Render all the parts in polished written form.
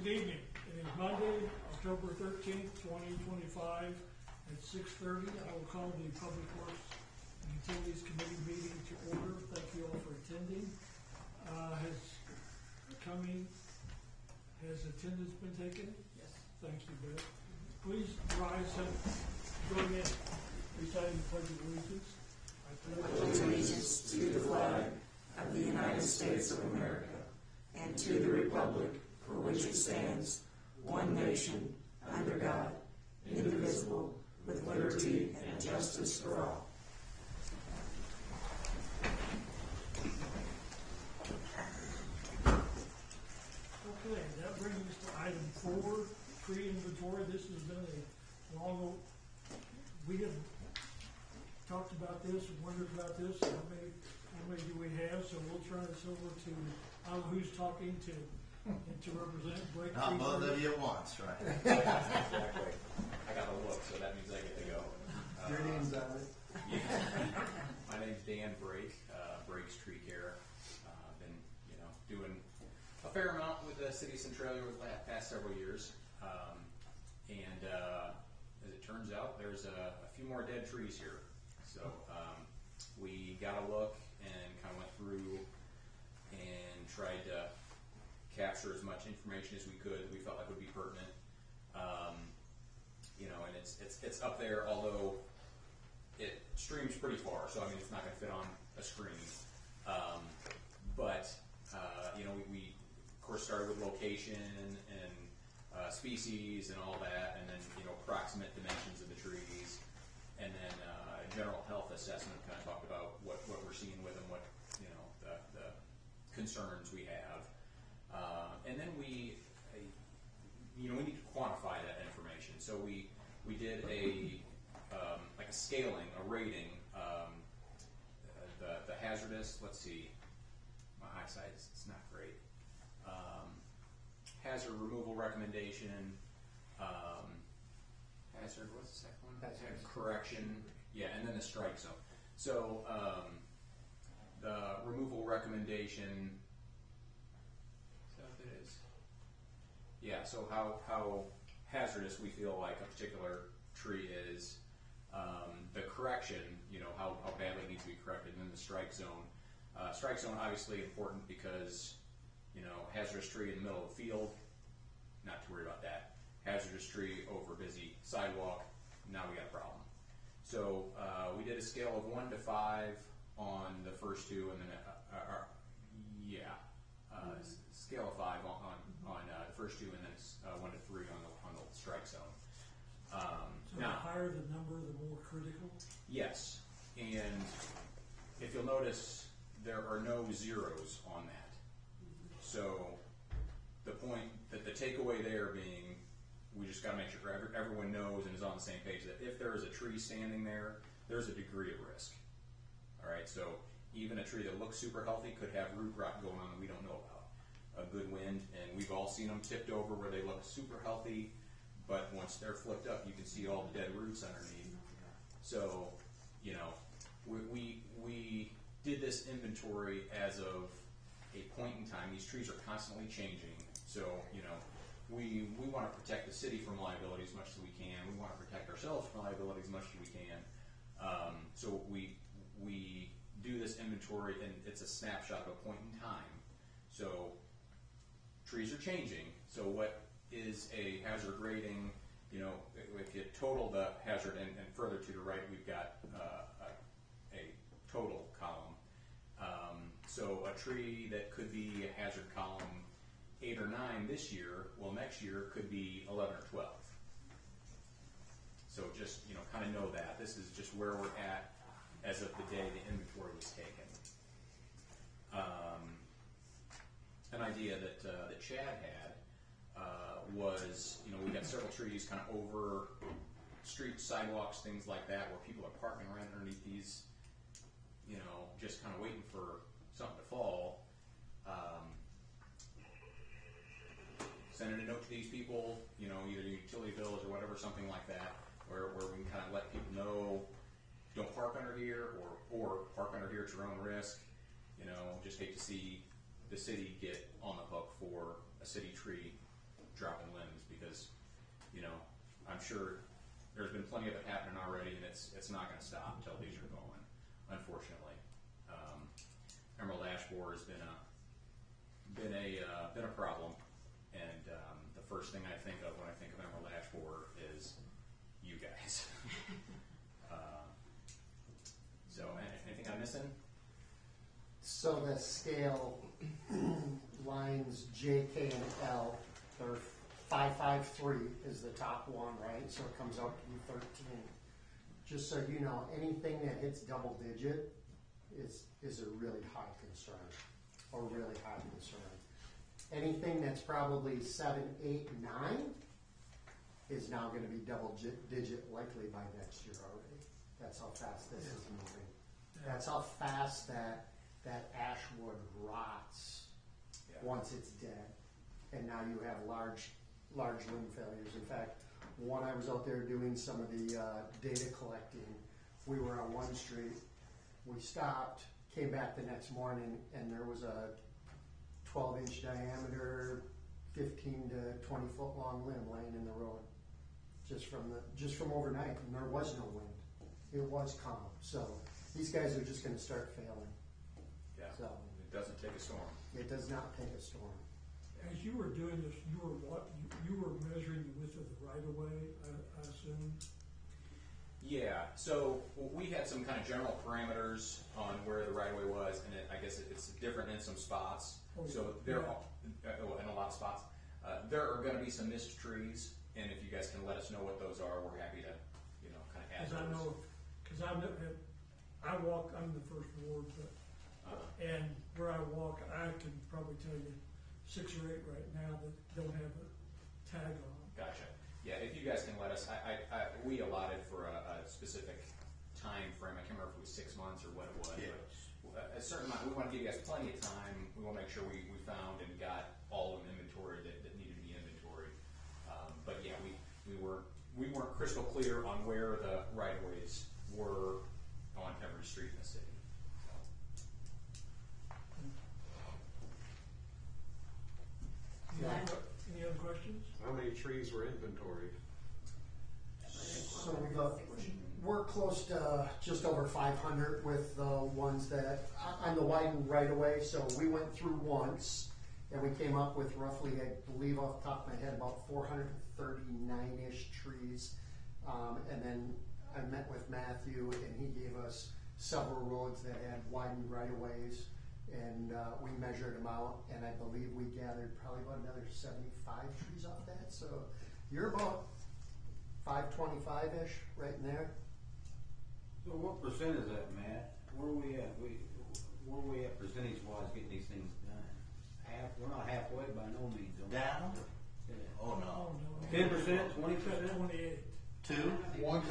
Good evening. It is Monday, October 13th, 2025 at 6:30. I will call the Public Works and Utilities Committee meeting to order. Thank you all for attending. Has attendance been taken? Yes. Thank you, Beth. Please rise and join in reciting the Pledge of Allegiance. I pledge allegiance to the flag of the United States of America and to the republic for which it stands, one nation, under God, indivisible, with liberty and justice for all. Okay, that brings us to item 4, tree inventory. This has been a long, we have talked about this and wondered about this. How many do we have? So we'll turn this over to, I don't know who's talking to represent Break Not Tree both Group. of you at once, right? Exactly. I got a look, so that means I get to go. Your name's on it. Yeah. My name's Dan Brake, Brake's Tree Care. I've been, doing a fair amount with the city of Centralia over the past several years. And as it turns out, there's a few more dead trees here. So we got a look and kind of went through and tried to capture as much information as we could that we felt like would be pertinent. And it's up there, although it streams pretty far, so I mean it's not going to fit on a screen. We of course started with location and species and all that, and then approximate dimensions of the trees, and then general health assessment. Kind of talked about what we're seeing with them, what the concerns we have. And then we need to quantify that information. So we did a scaling, a rating. The hazardous. Let's see, my eyesight it's not great. Hazard removal recommendation. Hazard. What's the second one? Hazard correction. Yeah, and then the strike zone. So the removal recommendation. It is. Yeah, so how hazardous we feel like a particular tree is, the correction, how badly it needs to be corrected, and then the strike zone. Strike zone obviously important because, hazardous tree in the middle of the field, not to worry about that. Hazardous tree over busy sidewalk, now we got a problem. So we did a scale of 1 to 5 on the first two, and then scale of 5 on the first two, and then 1 to 3 on the strike zone. So Now, the higher the number, the more critical. yes, and if you'll notice, there are no zeros on that. So the point that the takeaway there being, we just got to make sure everyone knows and is on the same page that if there is a tree standing there, there's a degree of risk. All right, so even a tree that looks super healthy could have root rot going on that we don't know about. A good wind, and we've all seen them tipped over where they look super healthy, but once they're flipped up, you can see all the dead roots underneath. So, we did this inventory as of a point in time. These trees are constantly changing, so we want to protect the city from liability as much as we can. We want to protect ourselves from liability as much as we can. So we do this inventory, and it's a snapshot of a point in time. So trees are changing. So what is a hazard rating? If you total the hazard, and further to the right, we've got a total column. So a tree that could be a hazard column 8 or 9 this year, well, next year could be 11 or 12. So just kind of know that this is just where we're at as of the day the inventory was taken. An idea that Chad had was, we got several trees kind of over streets, sidewalks, things like that, where people are parking right underneath these, just kind of waiting for something to fall. Sending a note to these people, either utility bills or whatever, something like that, where we can kind of let people know, don't park under here, or park under here at your own risk. Just hate to see the city get on the hook for a city tree dropping limbs because, you know, I'm sure there's been plenty of it happening already, and it's not going to stop until these are going. Unfortunately, emerald ash borer has been a problem, and the first thing I think of when I think of emerald ash borer is you guys. So, anything I'm missing? So the scale lines J, K, and L, they're 553 is the top one, right? So it comes out to be 13. Just so you know, anything that hits double digit is a really high concern, or really high concern. Anything that's probably 7, 8, 9 is now going to be double digit likely by next year already. That's how fast this is moving. That's how fast that ash wood rots once it's dead. And now you have large limb failures. In fact, when I was out there doing some of the data collecting, we were on one street, we stopped, came back the next morning, and there was a 12-inch diameter, 15 to 20 foot long limb laying in the road, just from overnight, and there was no wind. It was calm. So these guys are just going to start failing. Yeah. So It doesn't take a storm. it does not take a storm. As you were doing this, you were measuring the width of the right of way, I assume? Yeah, so we had some kind of general parameters on where the right-of-way was, and I guess it's different in some spots. Oh, So there are, in a lot of spots, there are going to be some missed trees, and if you guys can let us know what those are, we're happy to, kind of add Because I those. know, I walk, I'm in the first ward, but, and where I walk, I can probably tell you 6 or 8 right now that don't have a tag on. Gotcha. Yeah, if you guys can let us, we allotted for a specific time frame. I can't remember if it was 6 months or what it was. Yeah. But a certain amount. We want to give you guys plenty of time. We want to make sure we found and got all of the inventory that needed to be inventoried. But yeah, we weren't crystal clear on where the right of ways were on every street in the city. Any other questions? How many trees were inventoried? So we're close to just over 500 with the ones that on the widened right of way. So we went through once and we came up with roughly, I believe off the top of my head, about 439-ish trees. And then I met with Matthew and he gave us several roads that had widened right of ways. And we measured them out, and I believe we gathered probably about another 75 trees off that. So you're about 525-ish right in there. So what percent is that, Matt? Where are we at? Where are we at percentage-wise getting these things done? We're not halfway by no means. Down? Yeah. Oh, no. Oh, no. 10%, 20%? 28. 2? 1%?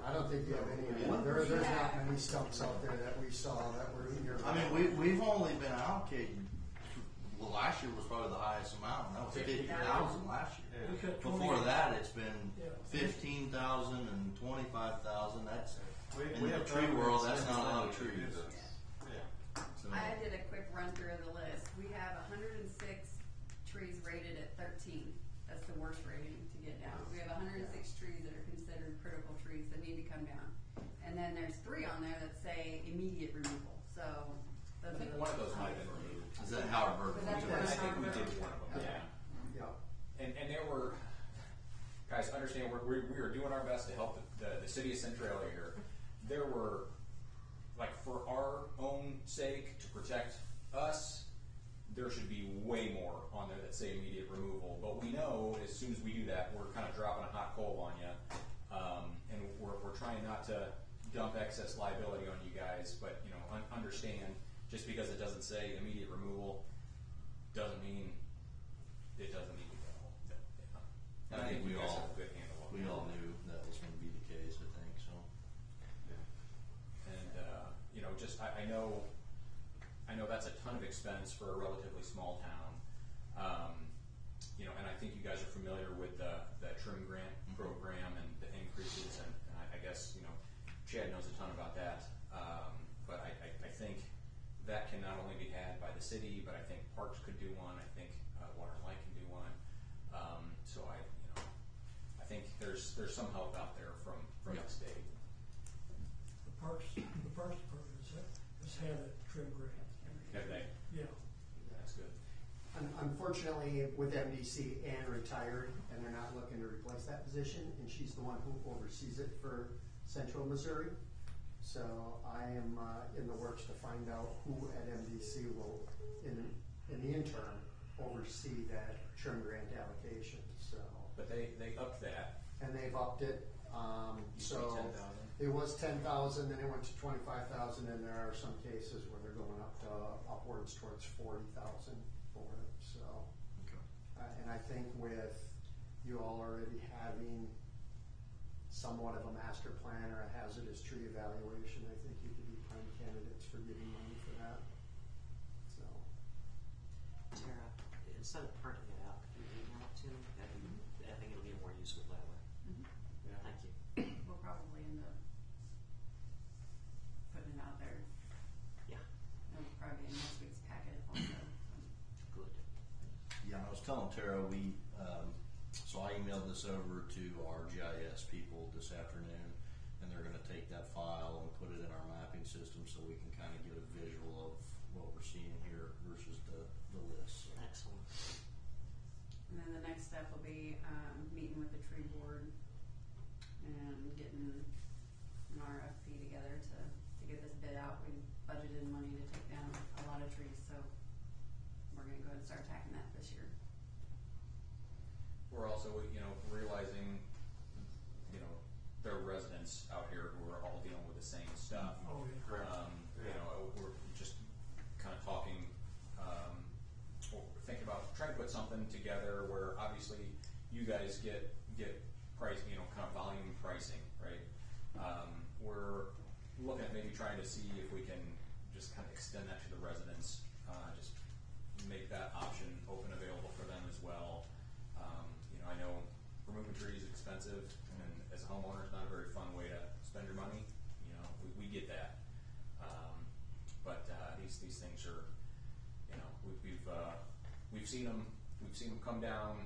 I don't think you have any. There's not many stumps out there that we saw that were in your. I mean, we've only been allocated, well, last year was probably the highest amount, and that was 50,000 last year. We cut Before 28. that, it's been Yeah. 15,000 and 25,000, that's, in We the have tree done world, this that's not a lot of every trees. year. Yeah. So, I did a quick run through of the list. We have 106 trees rated at 13. That's the worst rating to get down. We have 106 trees that are considered critical trees that need to come down. And then there's 3 on there that say immediate removal. So I those think are one of those might have been removed. Is that Howard Burger? Was that the I first think we one? did one of them, Okay. yeah. Yeah. And there were, guys, understand, we are doing our best to help the city of Centralia here. There were, like, for our own sake, to protect us, there should be way more on there that say immediate removal. But we know as soon as we do that, we're kind of dropping a hot coal on you. And we're trying not to dump excess liability on you guys, but, understand, just because it doesn't say immediate removal, doesn't mean it doesn't need to go. And I think you guys have a good handle on We that. all knew that was gonna be the case, I think, so. And, I know that's a ton of expense for a relatively small town. And I think you guys are familiar with the trim grant program and the increases, and I guess, Chad knows a ton about that. But I think that can not only be had by the city, but I think Parks could do one, I think Water and Light can do one. there's some help out there from Yeah. the state. The parks department has had a trim grant. Have they? Yeah. That's good. Unfortunately, with MDC, Ann retired, and they're not looking to replace that position, and she's the one who oversees it for Central Missouri. So I am in the works to find out who at MDC will, in the interim, oversee that trim grant allocation. So, But they upped that. and they've upped it. So 10,000. it was 10,000, then it went to 25,000, and there are some cases where they're going up to upwards towards 40,000 for it. So, and I think with you all already having somewhat of a master plan or a hazardous tree evaluation, I think you could be prime candidates for getting money for that. So, Tara, instead of printing it out, could you email it to me? I think it'll be more useful that way. Yeah. Thank you. We'll probably end up putting it out there. Yeah, It'll probably be in next week's packet also. good. Yeah, I was telling Tara, so I emailed this over to our GIS people this afternoon, and they're gonna take that file and put it in our mapping system so we can kind of get a visual of what we're seeing here versus the list. So, Excellent. And then the next step will be meeting with the tree board and getting an RFP together to get this bid out. We budgeted money to take down a lot of trees, so we're gonna go ahead and start attacking that this year. We're also, realizing, there are residents out here who are all dealing with the same stuff. Oh, yeah. We're just kind of talking, or thinking about trying to put something together where obviously you guys get price, kind of volume pricing, right? We're looking at maybe trying to see if we can just kind of extend that to the residents, just make that option open available for them as well. I know removing trees is expensive, and as a homeowner, it's not a very fun way to spend your money. We get that. But these things are, we've seen them come down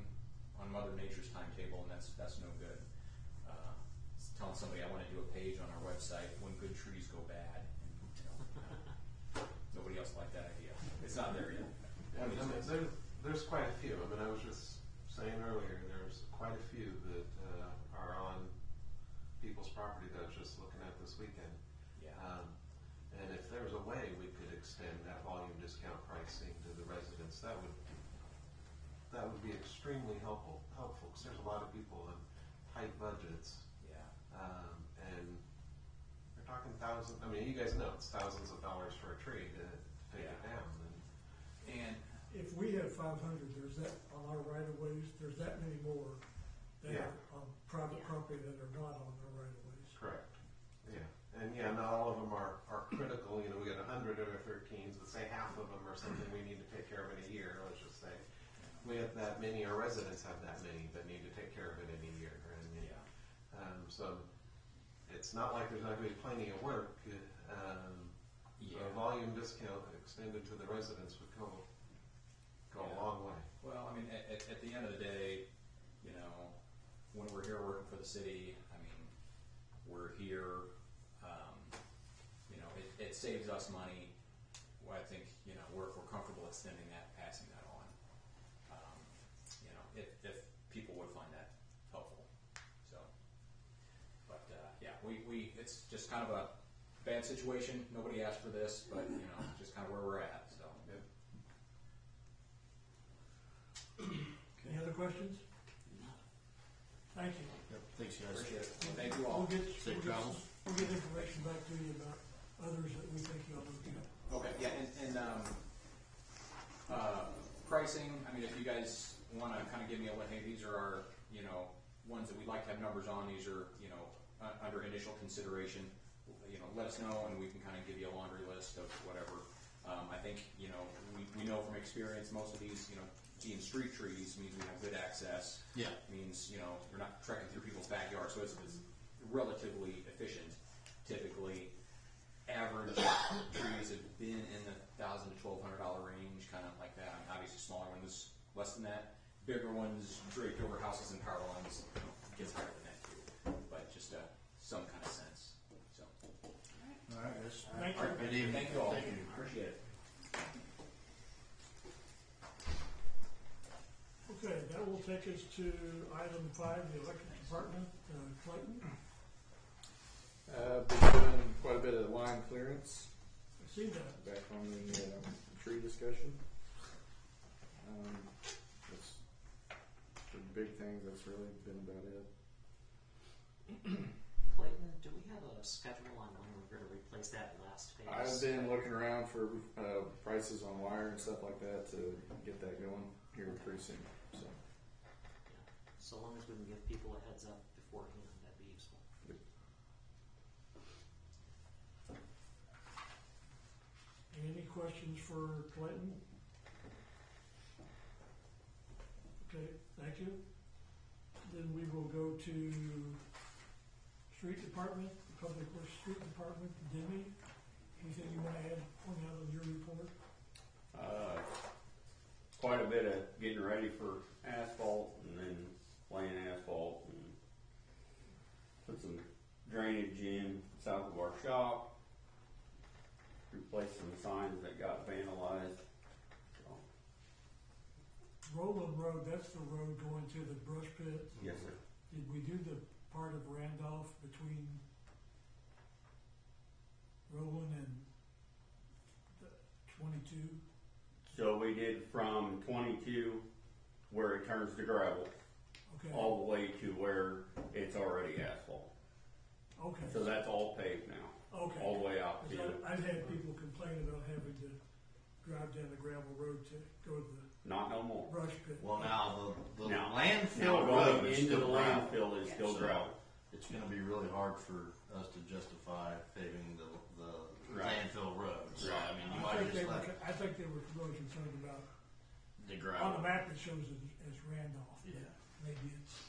on Mother Nature's timetable, and that's no good. Telling somebody I want to do a page on our website when good trees go bad, and nobody else liked that idea. It's not there yet. I mean, there's quite a few. I mean, I was just saying earlier, there's quite a few that are on people's property that I was just looking at this weekend. Yeah. And if there was a way we could extend that volume discount pricing to the residents, that would be extremely helpful because there's a lot of people on tight budgets. Yeah. And you're talking thousands. I mean, you guys know it's thousands of dollars for a tree to take it down. And If we have 500, there's that on our right of ways, there's that many more that Yeah. are on private property that are not on our right of ways. Correct. Yeah. And yeah, not all of them are critical. We got 100 or 13s, but say half of them are something we need to take care of in a year. Let's just say we have that many. Our residents have that many that need to take care of it in a year. And so it's not like there's not going to be plenty of work. A volume discount extended to the residents would go a long way. well, I mean, at the end of the day, when we're here working for the city, I mean, we're here. It saves us money. Well, I think if we're comfortable extending that, passing that on. If people would find that helpful. So, but we it's just kind of a bad situation. Nobody asked for this, but just kind of where we're at. So. Any other questions? Thank you. Yep. Thanks, guys. Appreciate it. Thank you all. Safe travels. We'll get information back to you about others that we think you'll look at. Okay, yeah, and pricing, I mean, if you guys wanna kinda give me a, hey, these are our, ones that we'd like to have numbers on, these are, under initial consideration, let us know and we can kinda give you a laundry list of whatever. I think, we know from experience, most of these, being street trees means we have good access. Yeah. Means, we're not trekking through people's backyards, so it's relatively efficient. Typically, average trees have been in the $1,000 to $1,200 range, kind of like that. I mean, obviously, smaller ones less than that. Bigger ones draped over houses and power lines gets higher than that. some kind of sense. So, All right, guys. Thank all right, Good evening. thank you all. Thank you. Appreciate it. Okay, that will take us to item 5, the electric department, Clayton. Been doing quite a bit of line clearance I see that. back on the tree discussion. That's the big things. That's really been about it. Clayton, do we have a schedule on when we're going to replace that last phase? I've been looking around for prices on wire and stuff like that to get that going here pretty soon. So So long as we can give people a heads up beforehand, that'd be useful. Any questions for Clayton? Okay, thank you. Then we will go to street department, the public works street department, Demi. Anything you want to add, point out on your report? Quite a bit of getting ready for asphalt and then laying asphalt and put some drainage in south of our shop, replace some signs that got vandalized. So, Roland Road, that's the road going to the brush pit. yes, sir. Did we do the part of Randolph between Roland and the 22? So we did from 22 where it turns to gravel Okay, all the way to where it's already asphalt. okay, So that's all paved now, okay. all the way out to. Because I've had people complain about having to drive down the gravel road to go to the Not no more. brush pit. Well, now the Now landfill going road is into the still gravel. landfill is still So gravel. It's going to be really hard for us to justify paving the Right. landfill road. So Right. I mean, you I might think just they let were, I think they were really concerned about, the on the gravel. map it shows it as Randolph. but Yeah. Maybe it's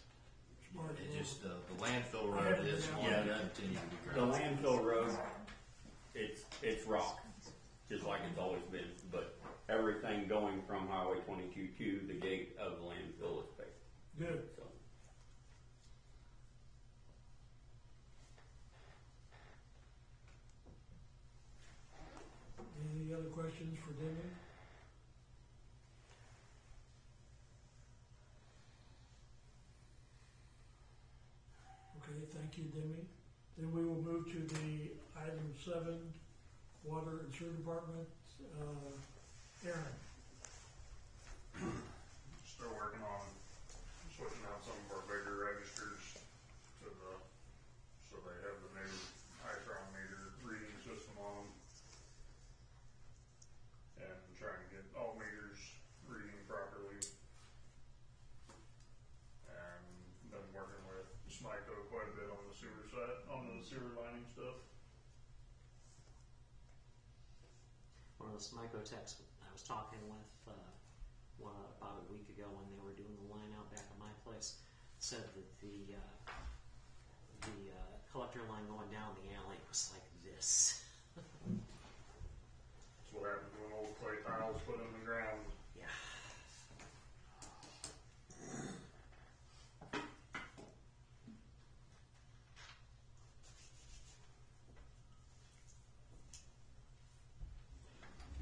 part of It the just the landfill I road haven't is been out going there. to continue to be The gravel. landfill road, it's rock, just like it's always been, but everything going from Highway 22 to the gate of the landfill is paved. Good. So, Any other questions for Demi? Okay, thank you, Demi. Then we will move to the item 7, water and sewer department, Aaron. Still working on switching out some of our bigger registers to the, so they have the new Itron meter reading system on them. And trying to get all meters reading properly. And been working with Smyco quite a bit on the sewer side, on the sewer lining stuff. One of the Smyco techs I was talking with about a week ago when they were doing the line out back at my place said that the collector line going down the alley was like this. That's what happens when old clay tiles put in the ground. Yeah.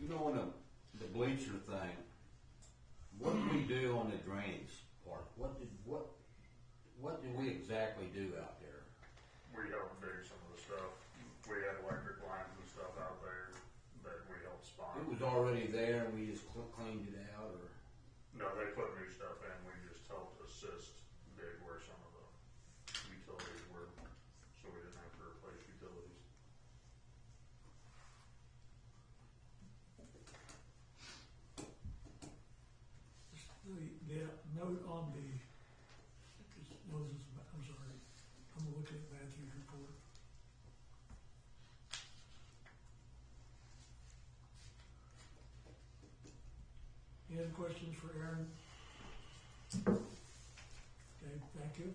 You know, on the bleacher thing, what did we do on the drainage part? What did we exactly do out there? We helped dig some of the stuff. We had electric lines and stuff out there that we helped spot. It was already there and we just cleaned it out, or? No, they put new stuff in. We just helped assist dig where some of the utilities were, so we didn't have to replace utilities. The note on the, I'm sorry, I'm looking at Matthew's report. Any other questions for Aaron? Okay, thank you.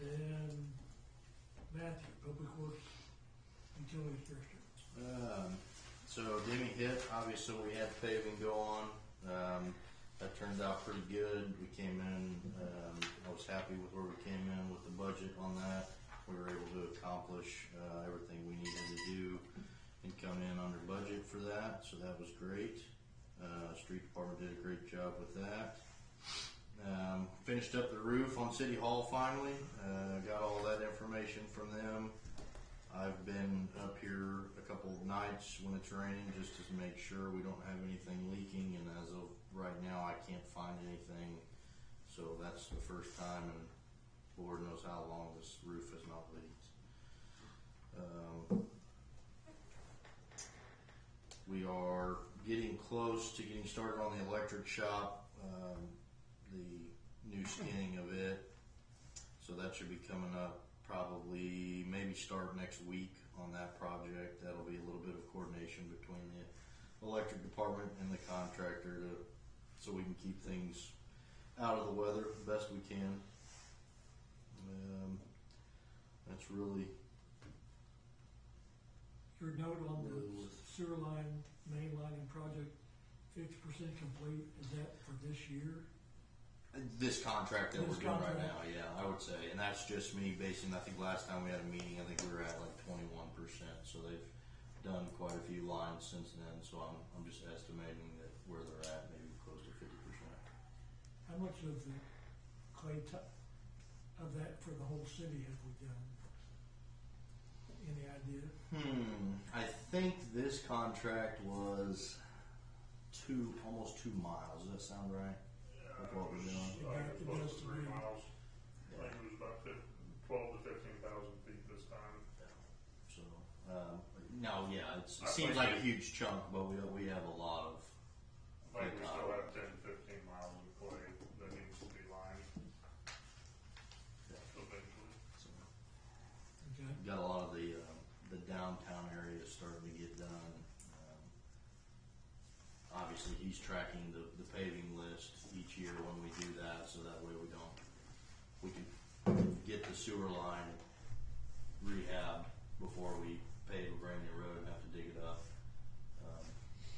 And Matthew, Public Works Utilities Director. So Demi hit, obviously we had paving go on. that turned out pretty good. We came in, I was happy with where we came in with the budget on that. We were able to accomplish everything we needed to do and come in under budget for that, so that was great. Street department did a great job with that. Finished up the roof on City Hall finally. Got all that information from them. I've been up here a couple of nights when it's raining just to make sure we don't have anything leaking, and as of right now I can't find anything, so that's the first time in Lord knows how long this roof has not leaked. We are getting close to getting started on the electric shop, the new skinning of it, so that should be coming up probably maybe start next week on that project. That'll be a little bit of coordination between the electric department and the contractor so we can keep things out of the weather the best we can. That's really Your note on the sewer line, main lining project, 50% complete, is that for this year? this contract that This we're doing right contract. now, yeah, I would say, and that's just me basing. I think last time we had a meeting, I think we were at like 21%. So they've done quite a few lines since then. So I'm just estimating that where they're at, maybe close to 50%. How much of the of that for the whole city have we done? Any idea? I think this contract was almost 2 miles. Does that sound right? With what we're doing? It was close to 3 miles. I think it was about 12 to 15,000 feet this time. So, no, yeah, it I seems think like a huge chunk, but we have a lot of. I think we still have 10 to 15 miles of clay that needs to be lined eventually. So, Okay. got a lot of the downtown area starting to get done. Obviously, he's tracking the paving list each year when we do that, so that way we can get the sewer line rehabbed before we pave a brand new road and have to dig it up.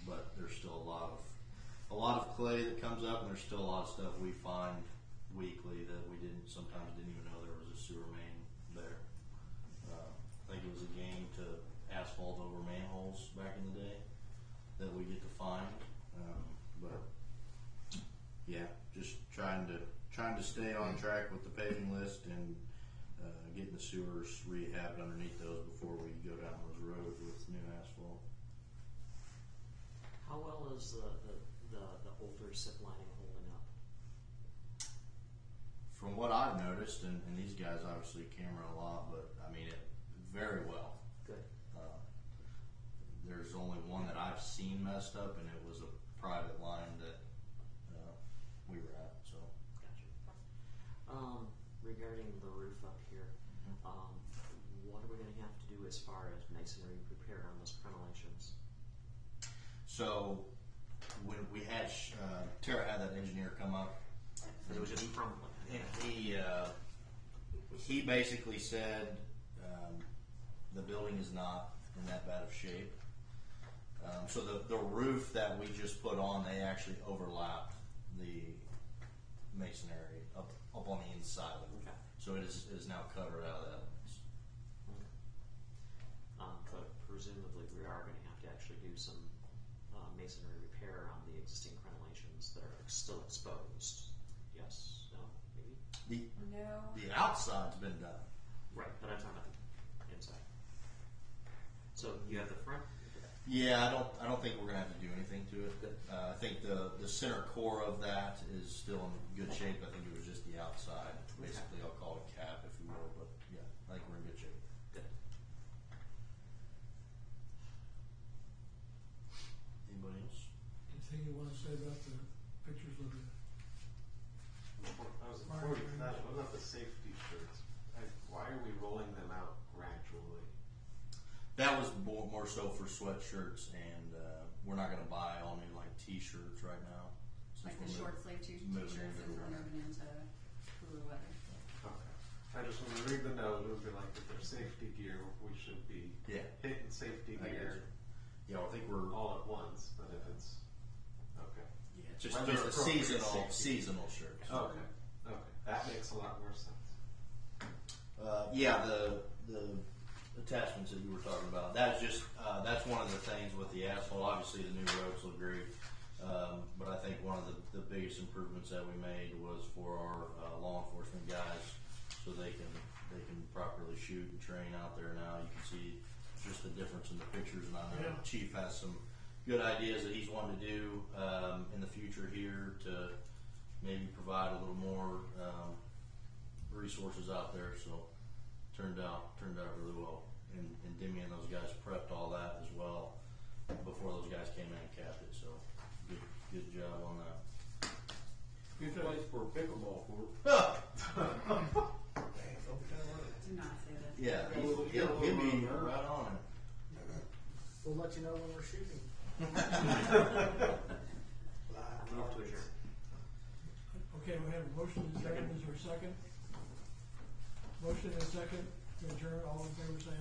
But there's still a lot of clay that comes up, and there's still a lot of stuff we find weekly that we sometimes didn't even know there was a sewer main there. I think it was a game to asphalt over manholes back in the day that we get to find. But yeah, just trying to stay on track with the paving list and getting the sewers rehabbed underneath those before we go down those roads with new asphalt. How well is the older SIP lining holding up? From what I've noticed, and these guys obviously camera a lot, but I mean it very well. Good. There's only one that I've seen messed up, and it was a private line that we were at. So, Gotcha. Regarding the roof up here, what are we going to have to do as far as masonry repair on those crenellations? so when we had Tara had that engineer come up, It was just crumbling. and he basically said the building is not in that bad of shape. So the roof that we just put on, they actually overlapped the masonry up on the inside of it. Okay. So it is now covered out of that. But presumably we are going to have to actually do some masonry repair on the existing crenellations that are still exposed. Yes? No? Maybe? No. The outside's been done. Right, but I'm talking about the inside. So you have the front? Yeah, I don't think we're gonna have to do anything to it. I think the center core of that is still in good shape. I think it was just the outside. Basically, I'll call it cap, if you will. But yeah, I think we're in good shape. Good. Anybody else? Anything you wanna say about the pictures of the, Before we do that, what about the safety shirts? Why are we rolling them out gradually? That was more so for sweatshirts, and we're not gonna buy all new like T-shirts right now. since Like the we're short sleeve moving t-shirts into and the we're winter. moving into cooler weather. Okay. I just want to read the note. It would be like with their safety gear, we should be Yeah, hitting safety I gear yeah. I think we're all at once. But if it's okay, yeah. just Weather a appropriate seasonal safety. shirt. Okay, that makes a lot more sense. Yeah, the attachments that you were talking about. That's just that's one of the things with the asphalt. Obviously, the new roads look great, but I think one of the biggest improvements that we made was for our law enforcement guys, so they can properly shoot and train out there. Now you can see just the difference in the pictures, and I know Yeah. Chief has some good ideas that he's wanting to do in the future here to maybe provide a little more resources out there. So turned out really well, and Demi and those guys prepped all that as well before those guys came in and capped it. So good job on that. Good place for a pickleball court. Do not say that. Yeah, he'll be right on it. We'll let you know when we're shooting. Okay, we have a motion and a second. Is there a second? Motion and a second to adjourn. All in favor, say